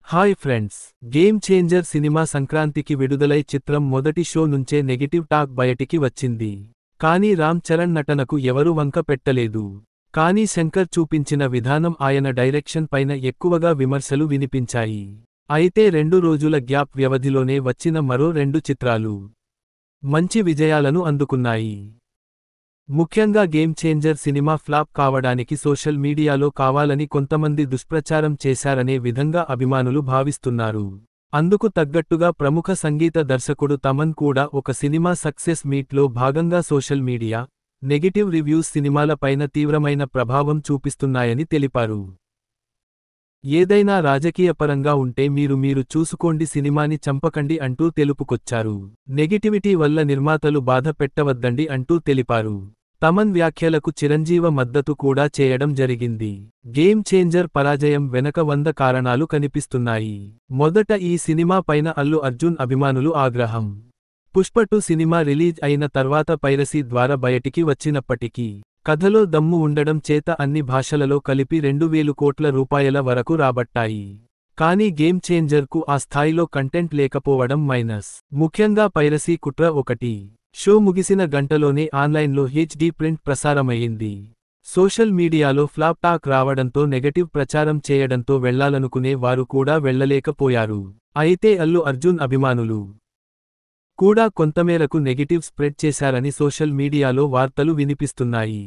Hi friends, game changer cinema సంక్రాంతికి విడుదలై చిత్రం మొదటి షో నుంచే నెగటివ్ టాక్ బయటికి వచ్చింది. కానీ రామ్ చరణ్ నటనకు ఎవరూ వంక పెట్టలేదు. కానీ శంకర్ చూపించిన విధానం, ఆయన డైరెక్షన్ పైన ఎక్కువగా విమర్శలు వినిపించాయి. అయితే 2 రోజుల గ్యాప్ వ్యవధిలోనే వచ్చిన మరో 2 చిత్రాలు మంచి విజయాలను అందుకున్నాయి. ముఖ్యంగా గేమ్ చేంజర్ సినిమా ఫ్లాప్ కావడానికి సోషల్ మీడియాలో కావాలని కొంతమంది దుష్ప్రచారం చేశారనే విధంగా అభిమానులు భావిస్తున్నారు. అందుకు తగ్గట్టుగా ప్రముఖ సంగీత దర్శకుడు తమన్ కూడా ఒక సినిమా సక్సెస్ మీట్లో భాగంగా సోషల్ మీడియా నెగటివ్ రివ్యూస్ సినిమాల పైన తీవ్రమైన ప్రభావం చూపిస్తున్నాయని తెలిపారు. ఏదైనా రాజకీయపరంగా ఉంటే మీరు చూసుకోండి, సినిమాని చంపకండి అంటూ తెలుపుకొచ్చారు. నెగిటివిటీ వల్ల నిర్మాతలు బాధ పెట్టవద్దండి అంటూ తెలిపారు. తమన్ వ్యాఖ్యలకు చిరంజీవ మద్దతు కూడా చేయడం జరిగింది. గేమ్ చేంజర్ పరాజయం వెనక 100 కారణాలు కనిపిస్తున్నాయి. మొదట ఈ సినిమా పైన అల్లు అర్జున్ అభిమానులు ఆగ్రహం. పుష్ప 2 సినిమా రిలీజ్ అయిన తర్వాత పైరసీ ద్వారా బయటికి వచ్చినప్పటికీ కథలో దమ్ము ఉండడం చేత అన్ని భాషలలో కలిపి 2000 కోట్ల రూపాయల వరకు రాబట్టాయి. కానీ గేమ్ చేంజర్కు ఆ స్థాయిలో కంటెంట్ లేకపోవడం మైనస్. ముఖ్యంగా పైరసీ కుట్ర ఒకటి. షో ముగిసిన గంటలోనే ఆన్లైన్లో HD ప్రింట్ ప్రసారమయ్యింది. సోషల్ మీడియాలో ఫ్లాప్ టాక్ రావడంతో నెగటివ్ ప్రచారం చేయడంతో వెళ్లాలనుకునే వారు కూడా వెళ్లలేకపోయారు. అయితే అల్లు అర్జున్ అభిమానులు కూడా కొంతమేరకు నెగటివ్ స్ప్రెడ్ చేశారని సోషల్ మీడియాలో వార్తలు వినిపిస్తున్నాయి.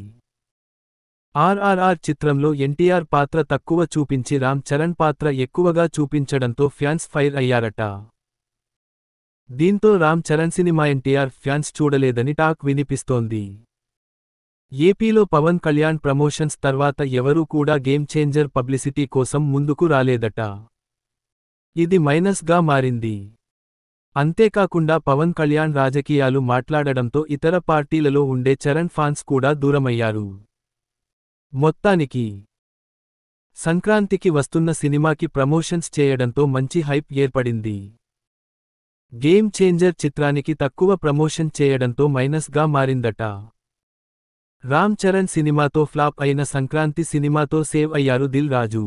RRR చిత్రంలో ఎన్టీఆర్ పాత్ర తక్కువ చూపించి రామ్ చరణ్ పాత్ర ఎక్కువగా చూపించడంతో ఫ్యాన్స్ ఫైర్ అయ్యారట. దీంతో రామ్ చరణ్ సినిమా ఎన్టీఆర్ ఫ్యాన్స్ చూడలేదని టాక్ వినిపిస్తోంది. ఏపీలో పవన్ కళ్యాణ్ ప్రమోషన్స్ తర్వాత ఎవరూ కూడా గేమ్ చేంజర్ పబ్లిసిటీ కోసం ముందుకు రాలేదట. ఇది మైనస్గా మారింది. అంతేకాకుండా పవన్ కళ్యాణ్ రాజకీయాలు మాట్లాడడంతో ఇతర పార్టీలలో ఉండే చరణ్ ఫ్యాన్స్ కూడా దూరమయ్యారు. మొత్తానికి సంక్రాంతికి వస్తున్న సినిమాకి ప్రమోషన్స్ చేయడంతో మంచి హైప్ ఏర్పడింది. గేమ్ చేంజర్ చిత్రానికి తక్కువ ప్రమోషన్ చేయడంతో మైనస్గా మారిందట. రామ్ చరణ్ సినిమాతో ఫ్లాప్ అయిన సంక్రాంతి సినిమాతో సేవ్ అయ్యారు దిల్ రాజు.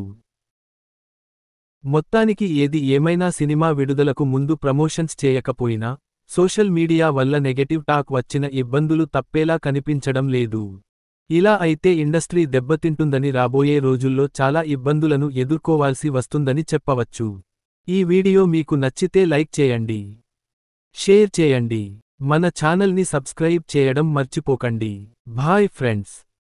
మొత్తానికి ఏది ఏమైనా సినిమా విడుదలకు ముందు ప్రమోషన్స్ చేయకపోయినా సోషల్ మీడియా వల్ల నెగటివ్ టాక్ వచ్చిన ఇబ్బందులు తప్పేలా కనిపించడం లేదు. ఇలా అయితే ఇండస్ట్రీ దెబ్బతింటుందని, రాబోయే రోజుల్లో చాలా ఇబ్బందులను ఎదుర్కోవాల్సి వస్తుందని చెప్పవచ్చు. ఈ వీడియో మీకు నచ్చితే లైక్ చేయండి, షేర్ చేయండి, మన ఛానల్ని సబ్స్క్రైబ్ చేయడం మర్చిపోకండి. Bye friends.